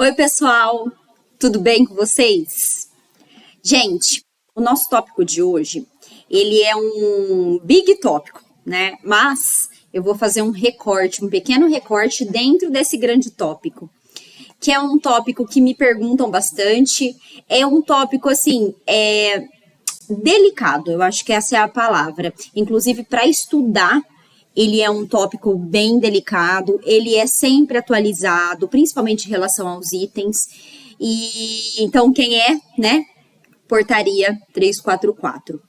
Oi, pessoal! Tudo bem com vocês? Gente, o nosso tópico de hoje, ele é um big tópico, né? Mas eu vou fazer um recorte, um pequeno recorte dentro desse grande tópico, que é um tópico que me perguntam bastante, é um tópico, assim, delicado, eu acho que essa é a palavra. Inclusive, para estudar, ele é um tópico bem delicado, ele é sempre atualizado, principalmente em relação aos itens. E então, quem é, né? Portaria 344.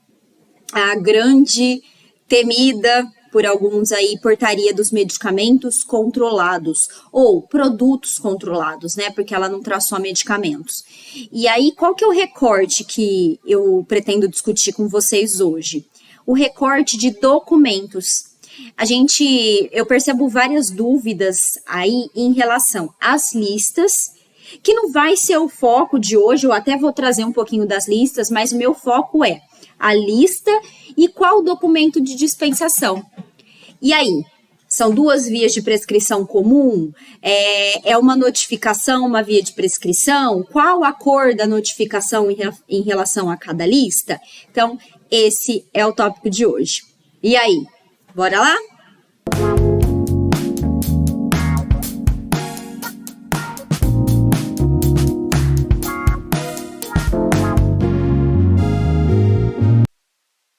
A grande, temida por alguns aí, portaria dos medicamentos controlados, ou produtos controlados, né? Porque ela não traz só medicamentos. E aí, qual que é o recorte que eu pretendo discutir com vocês hoje? O recorte de documentos. Eu percebo várias dúvidas aí em relação às listas, que não vai ser o foco de hoje, eu até vou trazer um pouquinho das listas, mas o meu foco é a lista e qual documento de dispensação. E aí, são duas vias de prescrição comum? É uma notificação, uma via de prescrição? Qual a cor da notificação em relação a cada lista? Então, esse é o tópico de hoje. E aí? Bora lá?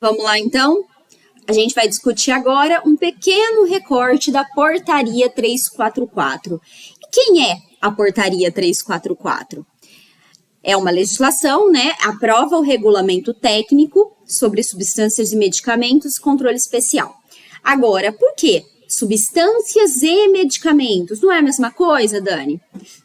Vamos lá, então? A gente vai discutir agora um pequeno recorte da Portaria 344. E quem é a Portaria 344? É uma legislação, né? Aprova o regulamento técnico sobre substâncias e medicamentos, controle especial. Agora, por quê? Substâncias e medicamentos. Não é a mesma coisa, Dani?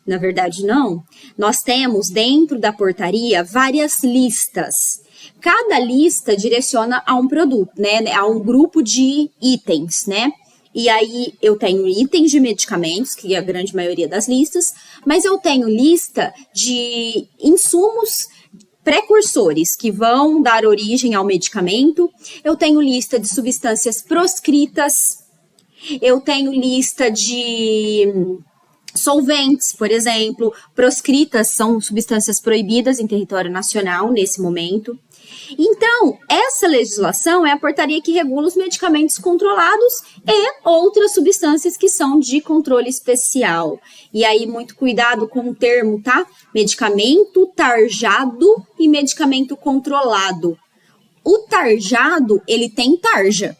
Na verdade, não. Nós temos dentro da portaria várias listas. Cada lista direciona a um produto, né? A um grupo de itens, né? E aí eu tenho itens de medicamentos, que é a grande maioria das listas, mas eu tenho lista de insumos precursores que vão dar origem ao medicamento, eu tenho lista de substâncias proscritas, eu tenho lista de solventes, por exemplo, proscritas são substâncias proibidas em território nacional nesse momento. Então, essa legislação é a portaria que regula os medicamentos controlados e outras substâncias que são de controle especial. E aí, muito cuidado com o termo, tá? Medicamento tarjado e medicamento controlado. O tarjado, ele tem tarja.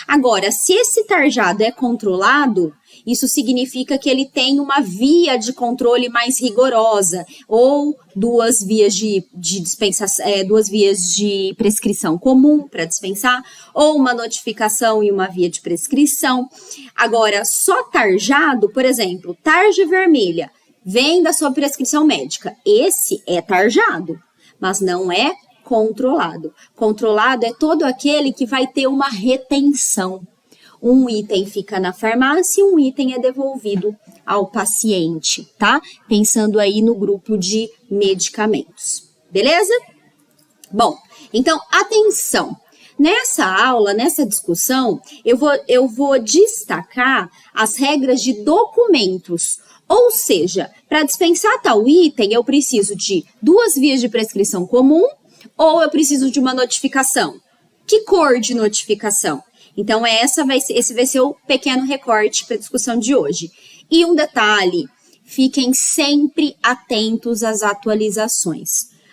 Agora, se esse tarjado é controlado, isso significa que ele tem uma via de controle mais rigorosa, ou duas vias de dispensação, duas vias de prescrição comum para dispensar, ou uma notificação e uma via de prescrição. Agora, só tarjado, por exemplo, tarja vermelha, vem da sua prescrição médica. Esse é tarjado, mas não é controlado. Controlado é todo aquele que vai ter uma retenção. Um item fica na farmácia e um item é devolvido ao paciente, tá? Pensando aí no grupo de medicamentos, beleza? Bom, então, atenção. Nessa aula, nessa discussão, eu vou destacar as regras de documentos. Ou seja, para dispensar tal item, eu preciso de duas vias de prescrição comum ou eu preciso de uma notificação. Que cor de notificação? Então, esse vai ser o pequeno recorte para a discussão de hoje. E um detalhe, fiquem sempre atentos às atualizações.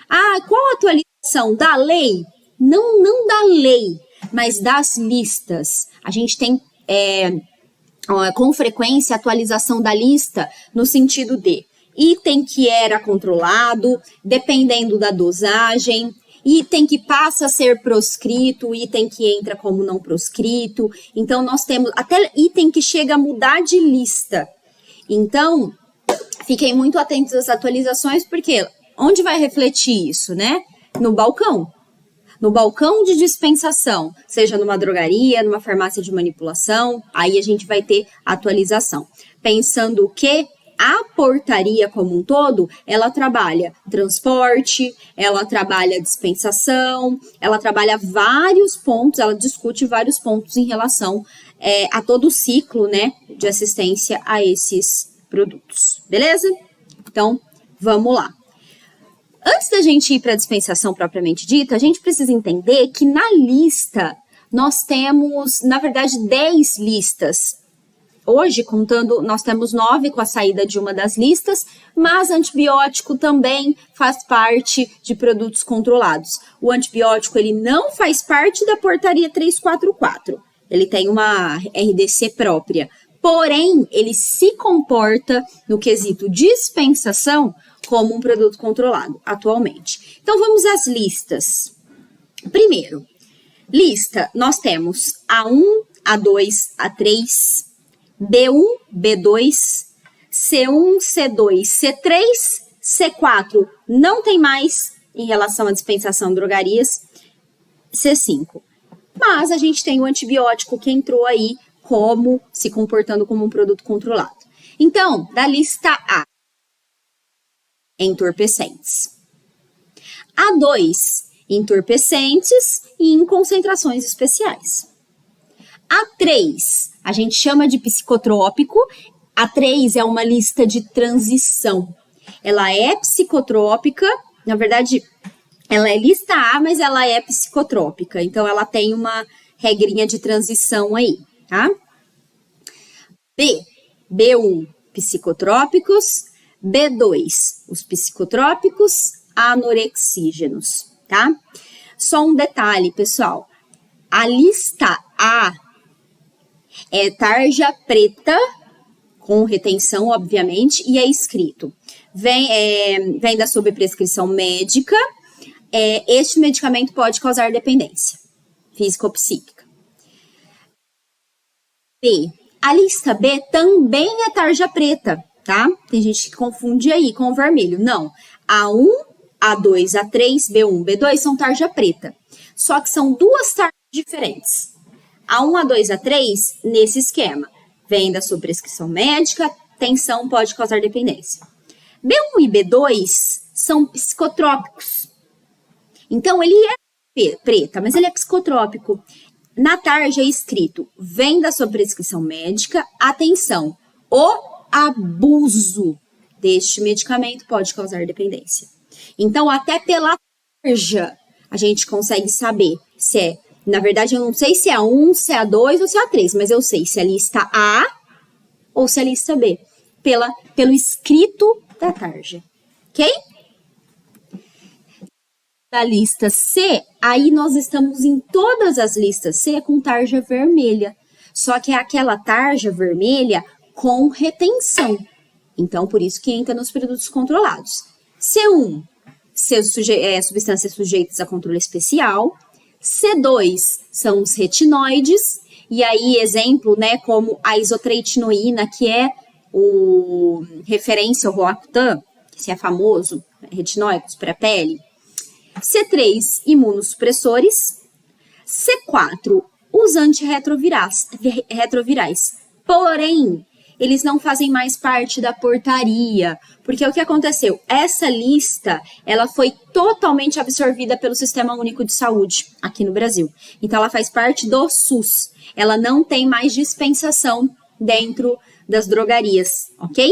Ah, qual atualização? Da lei? Não da lei, mas das listas. A gente tem, com frequência, atualização da lista no sentido de item que era controlado, dependendo da dosagem, item que passa a ser proscrito, item que entra como não proscrito. Então, nós temos até item que chega a mudar de lista. Então, fiquem muito atentos às atualizações, porque onde vai refletir isso, né? No balcão. No balcão de dispensação, seja numa drogaria, numa farmácia de manipulação, aí a gente vai ter atualização. Pensando que a portaria como um todo, ela trabalha transporte, ela trabalha dispensação, ela trabalha vários pontos, ela discute vários pontos em relação a todo o ciclo, né, de assistência a esses produtos, beleza? Então, vamos lá. Antes da gente ir para a dispensação propriamente dita, a gente precisa entender que na lista nós temos, na verdade, 10 listas. Hoje, contando, nós temos 9 com a saída de uma das listas, mas antibiótico também faz parte de produtos controlados. O antibiótico, ele não faz parte da portaria 344. Ele tem uma RDC própria. Porém, ele se comporta no quesito dispensação como um produto controlado atualmente. Então, vamos às listas. Primeiro, lista, nós temos A1, A2, A3, B1, B2, C1, C2, C3, C4, não tem mais em relação à dispensação de drogarias, C5. Mas a gente tem o antibiótico que entrou aí como se comportando como um produto controlado. Então, da lista A, entorpecentes. A2, entorpecentes e em concentrações especiais. A3, a gente chama de psicotrópico. A3 é uma lista de transição. Ela é psicotrópica, na verdade, ela é lista A, mas ela é psicotrópica. Então, ela tem uma regrinha de transição aí, tá? B1, psicotrópicos. B2, os psicotrópicos anorexígenos, tá? Só um detalhe, pessoal. A lista A é tarja preta, com retenção, obviamente, e é escrito. Vem da sobreprescrição médica. Este medicamento pode causar dependência física ou psíquica. B. A lista B também é tarja preta, tá? Tem gente que confunde aí com o vermelho. Não. A1, A2, A3, B1, B2 são tarja preta. Só que são duas tarjas diferentes. A1, A2, A3, nesse esquema, vem da sua prescrição médica, tensão pode causar dependência. B1 e B2 são psicotrópicos. Então, ele é preta, mas ele é psicotrópico. Na tarja é escrito, vem da sua prescrição médica, atenção, o abuso deste medicamento pode causar dependência. Então, até pela tarja, a gente consegue saber se é, na verdade, eu não sei se é A1, se é A2 ou se é A3, mas eu sei se é lista A ou se é lista B, pelo escrito da tarja, ok? Da lista C, aí nós estamos em todas as listas C com tarja vermelha, só que é aquela tarja vermelha com retenção. Então, por isso que entra nos produtos controlados. C1, substâncias sujeitas a controle especial. C2 são os retinoides, e aí exemplo, né, como a isotretinoína, que é o referência ao Roacutan, que é famoso, retinóicos para a pele. C3, imunossupressores. C4, os antirretrovirais. Porém, eles não fazem mais parte da portaria, porque o que aconteceu? Essa lista, ela foi totalmente absorvida pelo Sistema Único de Saúde aqui no Brasil. Então, ela faz parte do SUS. Ela não tem mais dispensação dentro das drogarias, ok?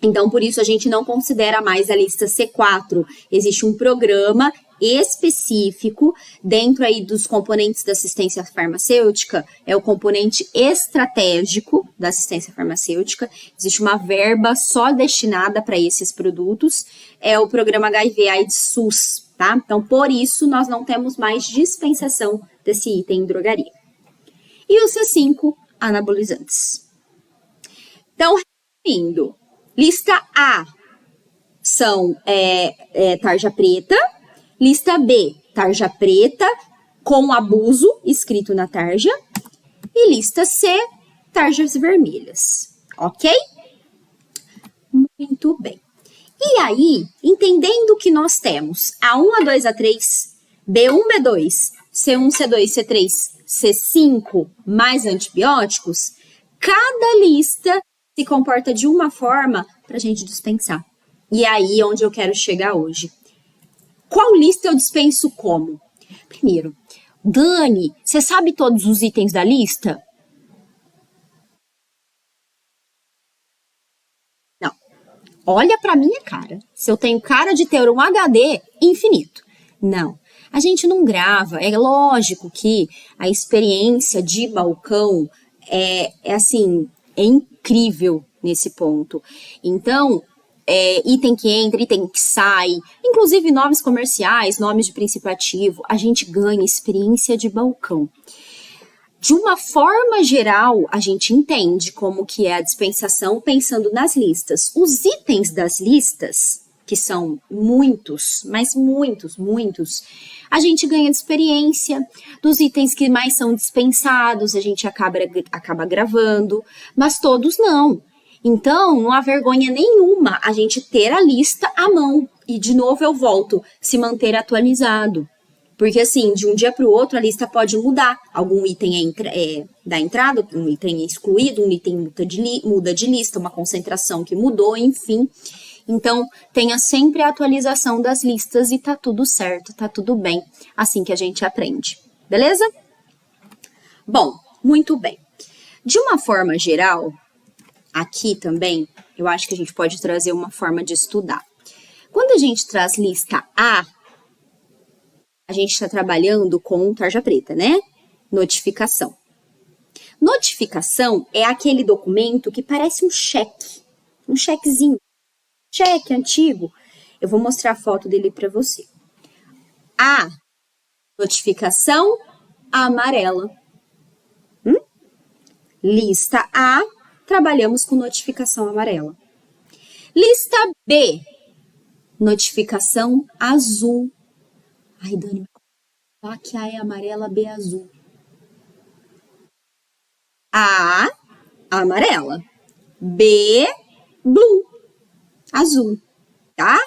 Então, por isso, a gente não considera mais a lista C4. Existe um programa específico dentro aí dos componentes da assistência farmacêutica, é o componente estratégico da assistência farmacêutica. Existe uma verba só destinada para esses produtos, é o programa HIV/AIDS SUS, tá? Então, por isso, nós não temos mais dispensação desse item em drogaria. E o C5, anabolizantes. Então, resumindo, lista A são tarja preta, lista B, tarja preta com abuso escrito na tarja, e lista C, tarjas vermelhas, ok? Muito bem. E aí, entendendo que nós temos A1, A2, A3, B1, B2, C1, C2, C3, C5, mais antibióticos, cada lista se comporta de uma forma para a gente dispensar. E aí é onde eu quero chegar hoje. Qual lista eu dispenso como? Primeiro, Dani, você sabe todos os itens da lista? Não. Olha pra minha cara. Se eu tenho cara de ter um HD infinito. Não. A gente não grava. É lógico que a experiência de balcão é assim, é incrível nesse ponto. Então, item que entra, item que sai, inclusive nomes comerciais, nomes de princípio ativo, a gente ganha experiência de balcão. De uma forma geral, a gente entende como que é a dispensação pensando nas listas. Os itens das listas, que são muitos, mas muitos, a gente ganha de experiência. Dos itens que mais são dispensados, a gente acaba gravando, mas todos não. Então, não há vergonha nenhuma a gente ter a lista à mão. E, de novo, eu volto, se manter atualizado. Porque, assim, de um dia para o outro, a lista pode mudar. Algum item da entrada, um item é excluído, um item muda de lista, uma concentração que mudou, enfim. Então, tenha sempre a atualização das listas e tá tudo certo, tá tudo bem. Assim que a gente aprende. Beleza? Bom, muito bem. De uma forma geral, aqui também, eu acho que a gente pode trazer uma forma de estudar. Quando a gente traz lista A, a gente está trabalhando com tarja preta, né? Notificação. Notificação é aquele documento que parece um chequezinho. Cheque antigo. Eu vou mostrar a foto dele para você. A notificação amarela. Lista A, trabalhamos com notificação amarela. Lista B, notificação azul. Ai, Dani, A que A é amarela, B é azul. A, amarela. B, blue, azul, tá?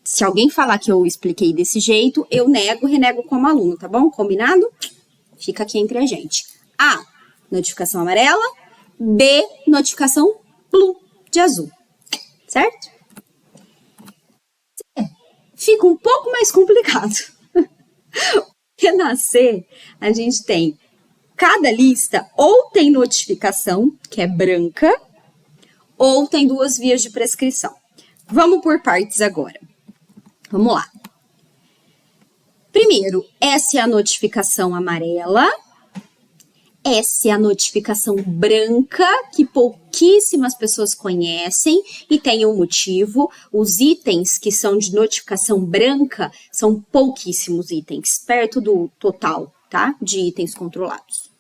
Se alguém falar que eu expliquei desse jeito, eu renego como aluno, tá bom? Combinado? Fica aqui entre a gente. A, notificação amarela. B, notificação blue, de azul. Certo? Fica um pouco mais complicado. Porque na C, a gente tem cada lista ou tem notificação, que é branca, ou tem 2 vias de prescrição. Vamos por partes agora. Vamos lá. Primeiro, essa é a notificação amarela. Essa é a notificação branca, que pouquíssimas pessoas conhecem e tem um motivo. Os itens que são de notificação branca são pouquíssimos itens, perto do total, tá? De itens controlados.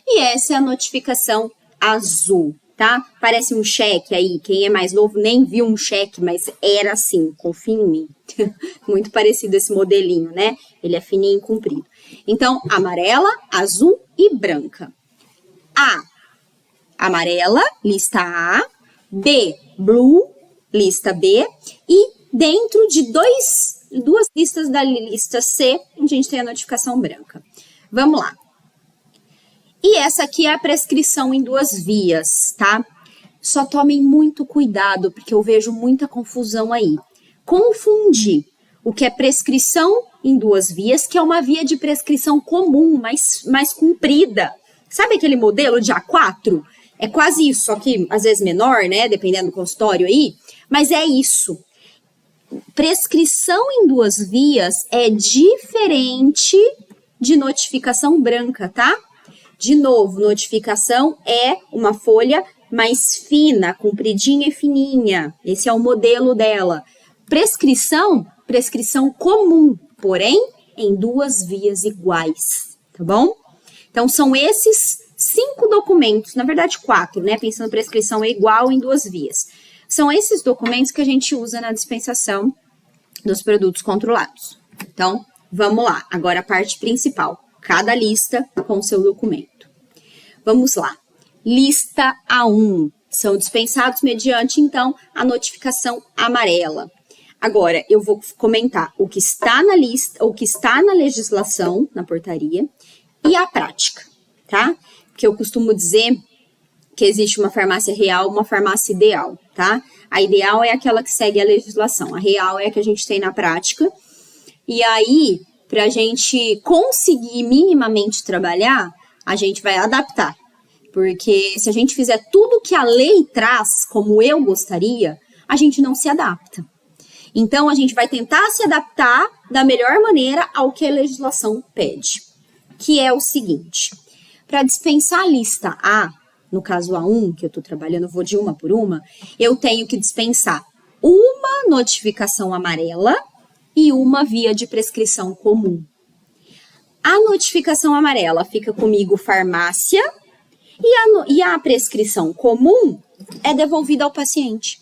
E essa é a notificação azul, tá? Parece um cheque aí, quem é mais novo nem viu um cheque, mas era assim, confia em mim. Muito parecido esse modelinho, né? Ele é fininho e comprido. Então, amarela, azul e branca. A, amarela, lista A. B, blue, lista B. E dentro de 2 listas da lista C, a gente tem a notificação branca. Vamos lá. E essa aqui é a prescrição em 2 vias, tá? Só tomem muito cuidado, porque eu vejo muita confusão aí. Confundir o que é prescrição em 2 vias, que é uma via de prescrição comum, mais comprida. Sabe aquele modelo de A4? É quase isso, só que às vezes menor, né? Dependendo do consultório aí. Mas é isso. Prescrição em 2 vias é diferente de notificação branca, tá? De novo, notificação é uma folha mais fina, compridinha e fininha. Esse é o modelo dela. Prescrição comum, porém em 2 vias iguais, tá bom? Então, são esses 5 documentos, na verdade 4, né? Pensando prescrição é igual em 2 vias. São esses documentos que a gente usa na dispensação dos produtos controlados. Então, vamos lá. Agora a parte principal. Cada lista com seu documento. Vamos lá. Lista A1. São dispensados mediante, então, a notificação amarela. Agora, eu vou comentar o que está na lista, o que está na legislação, na portaria, e a prática, tá? Que eu costumo dizer que existe uma farmácia real, uma farmácia ideal, tá? A ideal é aquela que segue a legislação, a real é a que a gente tem na prática. E aí, para a gente conseguir minimamente trabalhar, a gente vai adaptar. Porque se a gente fizer tudo que a lei traz, como eu gostaria, a gente não se adapta. Então, a gente vai tentar se adaptar da melhor maneira ao que a legislação pede, que é o seguinte: para dispensar a lista A, no caso A1, que eu estou trabalhando, eu vou de uma por uma, eu tenho que dispensar uma notificação amarela e uma via de prescrição comum. A notificação amarela fica comigo farmácia e a prescrição comum é devolvida ao paciente.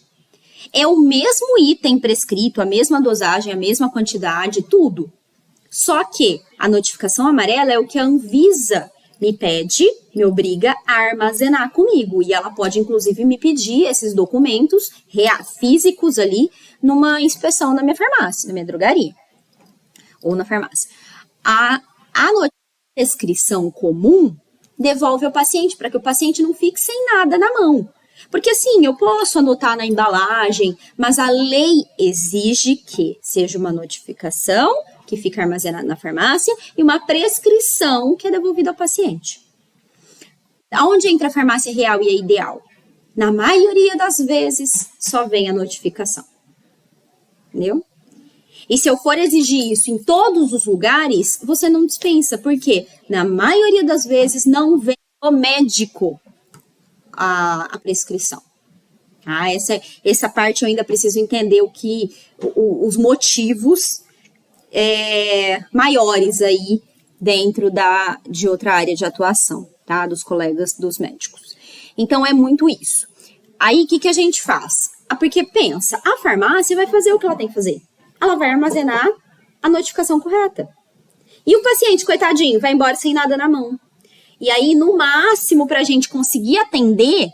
É o mesmo item prescrito, a mesma dosagem, a mesma quantidade, tudo. Só que a notificação amarela é o que a Anvisa me pede, me obriga a armazenar comigo. E ela pode, inclusive, me pedir esses documentos físicos ali numa inspeção na minha farmácia, na minha drogaria. Ou na farmácia. A prescrição comum devolve ao paciente, para que o paciente não fique sem nada na mão. Porque assim, eu posso anotar na embalagem, mas a lei exige que seja uma notificação que fica armazenada na farmácia e uma prescrição que é devolvida ao paciente. Aonde entra a farmácia real e a ideal? Na maioria das vezes, só vem a notificação. Entendeu? E se eu for exigir isso em todos os lugares, você não dispensa, porque na maioria das vezes não vem o médico a prescrição. Essa parte eu ainda preciso entender os motivos maiores aí dentro de outra área de atuação, tá? Dos colegas dos médicos. Então, é muito isso. Aí, o que a gente faz? Porque pensa, a farmácia vai fazer o que ela tem que fazer. Ela vai armazenar a notificação correta. E o paciente, coitadinho, vai embora sem nada na mão. E aí, no máximo, para a gente conseguir atender,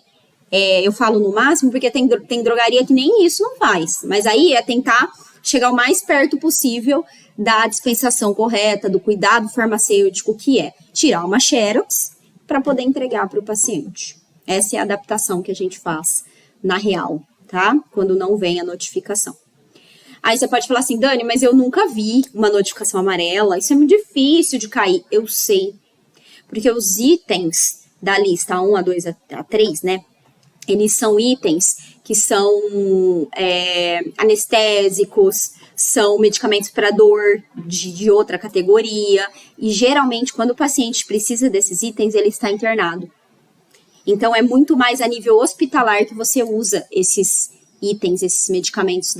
eu falo no máximo porque tem drogaria que nem isso não faz. Mas aí é tentar chegar o mais perto possível da dispensação correta, do cuidado farmacêutico, que é tirar uma xerox para poder entregar para o paciente. Essa é a adaptação que a gente faz na real, tá? Quando não vem a notificação. Aí você pode falar assim, Dani, mas eu nunca vi uma notificação amarela, isso é muito difícil de cair. Eu sei, porque os itens da lista A1, A2, A3, né, eles são itens que são anestésicos, são medicamentos para dor de outra categoria, e geralmente quando o paciente precisa desses itens, ele está internado. Então é muito mais a nível hospitalar que você usa esses itens, esses medicamentos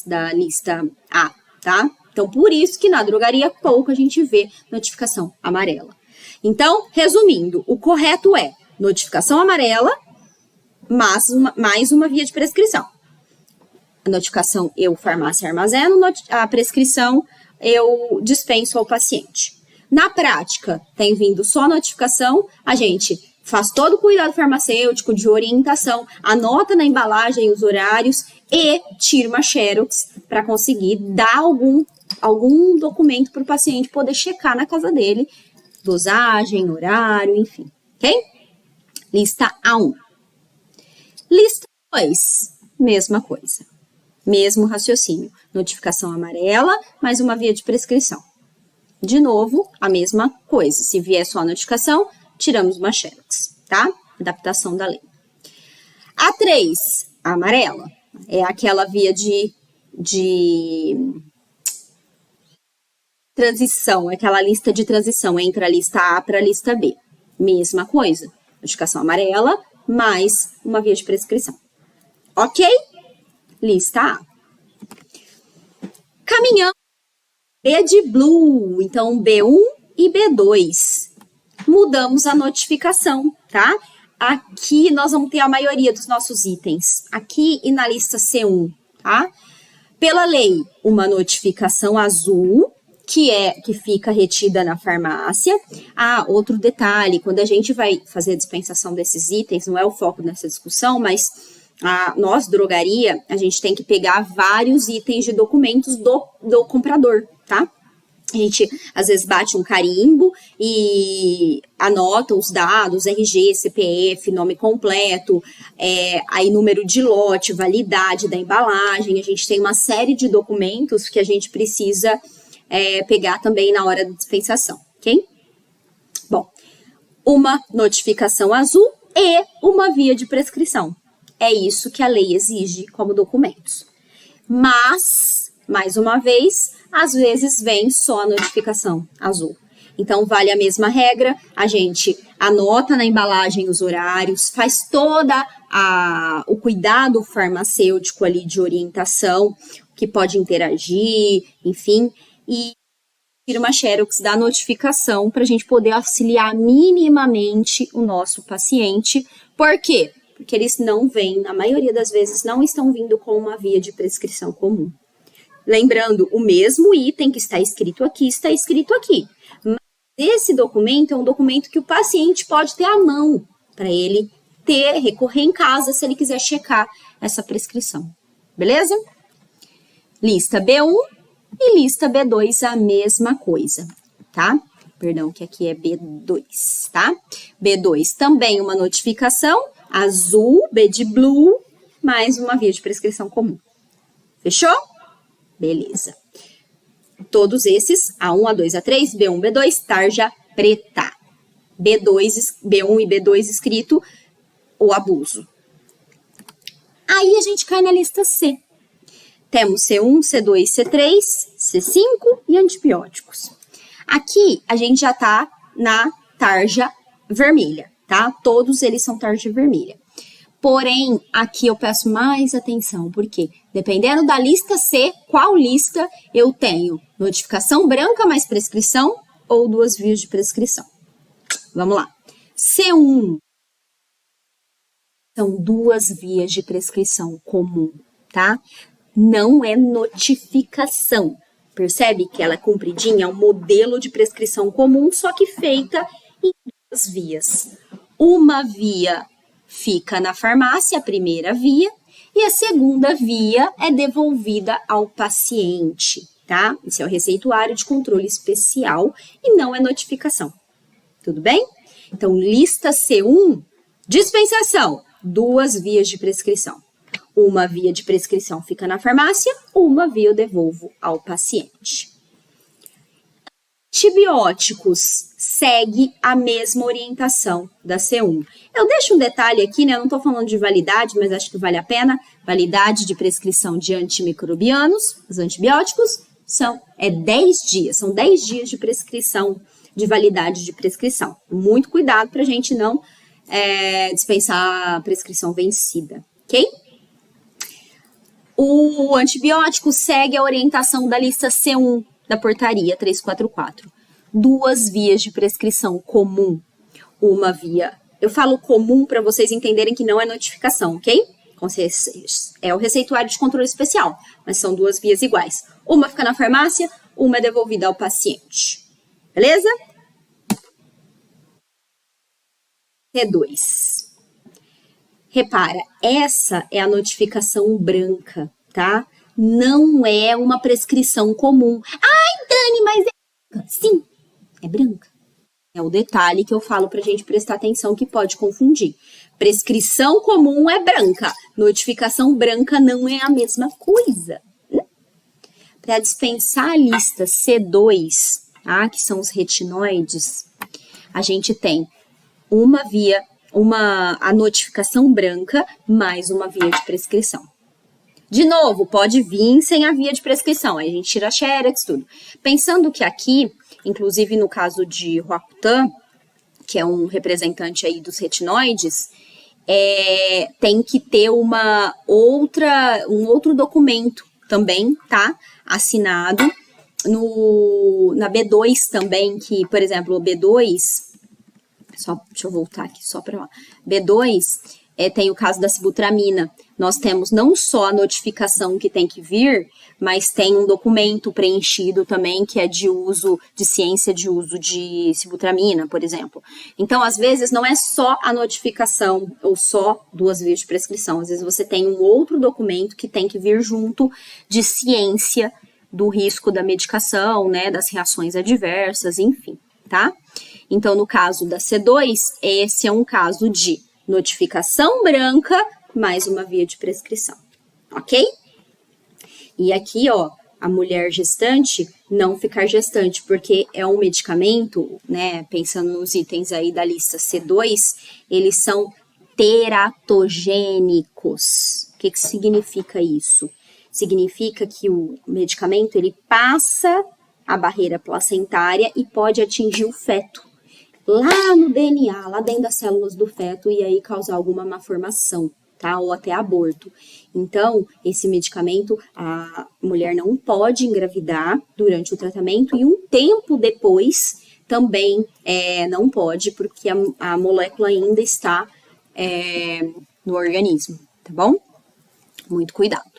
da lista A, tá? Então, por isso que na drogaria pouco a gente vê notificação amarela. Então, resumindo, o correto é notificação amarela, mais uma via de prescrição. A notificação eu, farmácia, armazeno, a prescrição eu dispenso ao paciente. Na prática, tem vindo só notificação, a gente faz todo o cuidado farmacêutico de orientação, anota na embalagem os horários e tira uma xerox para conseguir dar algum documento para o paciente poder checar na casa dele, dosagem, horário, enfim, ok? Lista A1. Lista 2, mesma coisa, mesmo raciocínio, notificação amarela, mais uma via de prescrição. De novo, a mesma coisa, se vier só a notificação, tiramos uma xerox, tá? Adaptação da lei. A3, a amarela, é aquela via de transição, aquela lista de transição entre a lista A para a lista B. Mesma coisa, notificação amarela, mais uma via de prescrição. Ok? Lista A. Caminhamos B de blue, então B1 e B2. Mudamos a notificação, tá? Aqui nós vamos ter a maioria dos nossos itens, aqui e na lista C1, tá? Pela lei, uma notificação azul, que fica retida na farmácia. Outro detalhe, quando a gente vai fazer a dispensação desses itens, não é o foco dessa discussão, mas nós, drogaria, a gente tem que pegar vários itens de documentos do comprador, tá? A gente, às vezes, bate um carimbo e anota os dados, RG, CPF, nome completo, aí número de lote, validade da embalagem. A gente tem uma série de documentos que a gente precisa pegar também na hora da dispensação, ok? Bom, uma notificação azul e uma via de prescrição. é isso que a lei exige como documentos. Mas, mais uma vez, às vezes vem só a notificação azul. Então, vale a mesma regra, a gente anota na embalagem os horários, faz toda o cuidado farmacêutico ali de orientação, que pode interagir, enfim, e tira uma xerox da notificação para a gente poder auxiliar minimamente o nosso paciente. Por quê? Porque eles não vêm, na maioria das vezes, não estão vindo com uma via de prescrição comum. Lembrando, o mesmo item que está escrito aqui, está escrito aqui. Mas esse documento é um documento que o paciente pode ter à mão para ele recorrer em casa se ele quiser checar essa prescrição. Beleza? Lista B1 e lista B2 a mesma coisa, tá? Perdão, que aqui é B2, tá? B2 também uma notificação, azul, B de blue, mais uma via de prescrição comum. Fechou? Beleza. Todos esses, A1, A2, A3, B1, B2, tarja preta. B1 e B2 escrito o abuso. Aí a gente cai na lista C. Temos C1, C2, C3, C5 e antibióticos. Aqui a gente já tá na tarja vermelha, tá? Todos eles são tarja vermelha. Porém, aqui eu peço mais atenção, porque dependendo da lista C, qual lista eu tenho? Notificação branca mais prescrição ou 2 vias de prescrição? Vamos lá. C1 são 2 vias de prescrição comum, tá? Não é notificação. Percebe que ela é compridinha, é um modelo de prescrição comum, só que feita em 2 vias. Uma via fica na farmácia, a primeira via, e a segunda via é devolvida ao paciente, tá? Esse é o receituário de controle especial e não é notificação. Tudo bem? Então, lista C1, dispensação, 2 vias de prescrição. Uma via de prescrição fica na farmácia, uma via eu devolvo ao paciente. Antibióticos segue a mesma orientação da C1. Eu deixo um detalhe aqui, né? Eu não estou falando de validade, mas acho que vale a pena. Validade de prescrição de antimicrobianos, os antibióticos, são 10 dias. São 10 dias de prescrição, de validade de prescrição. Muito cuidado para a gente não dispensar a prescrição vencida, ok? O antibiótico segue a orientação da lista C1 da portaria 344. 2 vias de prescrição comum. Uma via, eu falo comum para vocês entenderem que não é notificação, ok? É o receituário de controle especial, mas são 2 vias iguais. Uma fica na farmácia, uma é devolvida ao paciente. Beleza? C2. Repara, essa é a notificação branca, tá? Não é uma prescrição comum. Ai, Dani, mas é branca. Sim, é branca. É o detalhe que eu falo pra gente prestar atenção que pode confundir. Prescrição comum é branca. Notificação branca não é a mesma coisa. Para dispensar a lista C2, tá? Que são os retinóides, a gente tem uma via, a notificação branca mais uma via de prescrição. De novo, pode vir sem a via de prescrição, aí a gente tira a xerox, tudo. Pensando que aqui, inclusive no caso de Roacutan, que é um representante aí dos retinóides, tem que ter um outro documento também, tá? Assinado na B2 também, que, por exemplo, o B2... deixa eu voltar aqui só para lá. B2 tem o caso da sibutramina. Nós temos não só a notificação que tem que vir, mas tem um documento preenchido também que é de ciência de uso de sibutramina, por exemplo. Então, às vezes, não é só a notificação ou só 2 vias de prescrição. Às vezes, você tem um outro documento que tem que vir junto de ciência do risco da medicação, né, das reações adversas, enfim, tá? Então, no caso da C2, esse é um caso de notificação branca mais uma via de prescrição, ok? E aqui, ó, a mulher gestante não ficar gestante, porque é um medicamento, né, pensando nos itens aí da lista C2, eles são teratogênicos. O que significa isso? Significa que o medicamento ele passa a barreira placentária e pode atingir o feto, lá no DNA, lá dentro das células do feto, e aí causar alguma malformação, tá? Ou até aborto. Então, esse medicamento, a mulher não pode engravidar durante o tratamento e um tempo depois também não pode, porque a molécula ainda está no organismo, tá bom? Muito cuidado.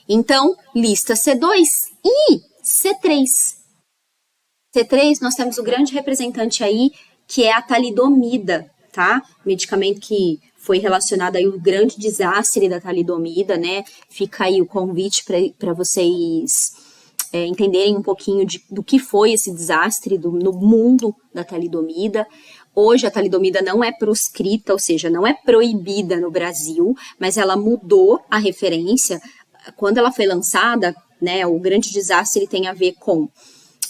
Então, lista C2 e C3. C3, nós temos o grande representante aí, que é a talidomida, tá? Medicamento que foi relacionado aí ao grande desastre da talidomida, né? Fica aí o convite para vocês entenderem um pouquinho do que foi esse desastre no mundo da talidomida. Hoje a talidomida não é proscrita, ou seja, não é proibida no Brasil, mas ela mudou a referência. Quando ela foi lançada, né, o grande desastre tem a ver com...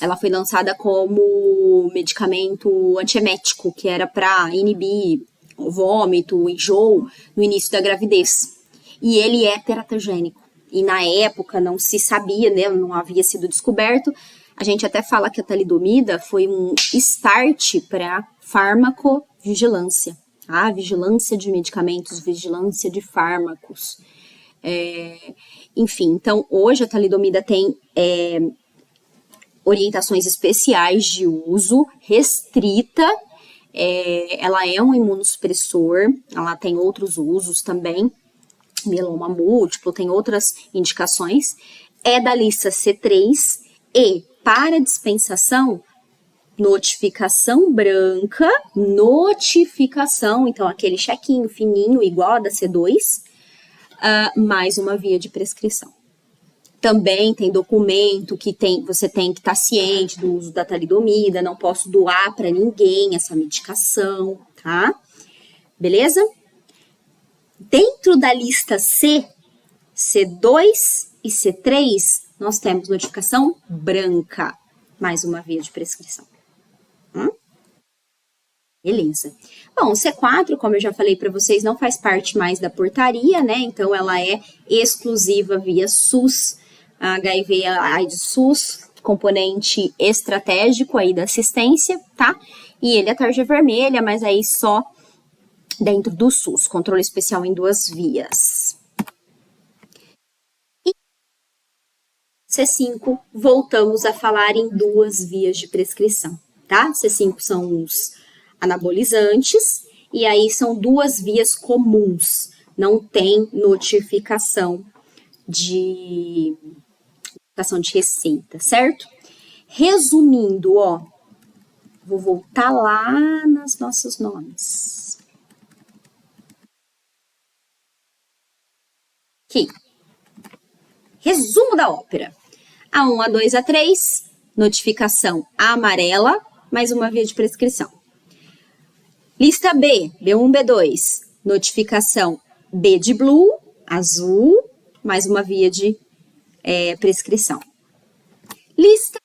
Ela foi lançada como medicamento antiemético, que era para inibir o vômito, o enjoo, no início da gravidez. E ele é teratogênico. E na época não se sabia, né, não havia sido descoberto. A gente até fala que a talidomida foi um start para farmacovigilância. A vigilância de medicamentos, vigilância de fármacos. Enfim, então hoje a talidomida tem orientações especiais de uso, restrita, ela é um imunossupressor, ela tem outros usos também, mieloma múltiplo, tem outras indicações, é da lista C3 e para dispensação, notificação branca, notificação, então aquele chequinho fininho igual a da C2, mais uma via de prescrição. Também tem documento que você tem que estar ciente do uso da talidomida, não posso doar para ninguém essa medicação, tá? Beleza? Dentro da lista C, C2 e C3, nós temos notificação branca, mais uma via de prescrição. Beleza. Bom, C4, como eu já falei para vocês, não faz parte mais da portaria, né? Então, ela é exclusiva via SUS, HIV AIDS SUS, componente estratégico aí da assistência, tá? E ele é tarja vermelha, mas aí só dentro do SUS, controle especial em 2 vias. E C5, voltamos a falar em 2 vias de prescrição, tá? C5 são os anabolizantes, e aí são 2 vias comuns, não tem notificação de receita, certo? Resumindo, ó, vou voltar lá nos nossos nomes. Aqui. Resumo da ópera. A1, A2, A3, notificação amarela, mais uma via de prescrição. Lista B, B1, B2, notificação B de blue, azul, mais uma via de prescrição. Lista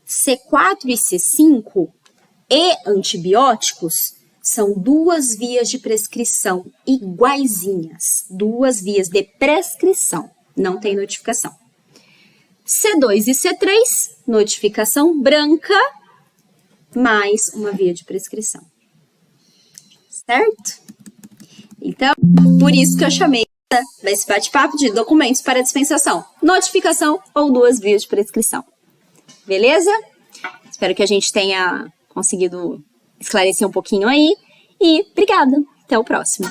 C4 e C5 e antibióticos são 2 vias de prescrição iguaizinhas, 2 vias de prescrição, não tem notificação. C2 e C3, notificação branca, mais uma via de prescrição. Certo? Então, por isso que eu chamei esse bate-papo de documentos para dispensação, notificação ou 2 vias de prescrição. Beleza? Espero que a gente tenha conseguido esclarecer um pouquinho aí. E obrigada. Até o próximo.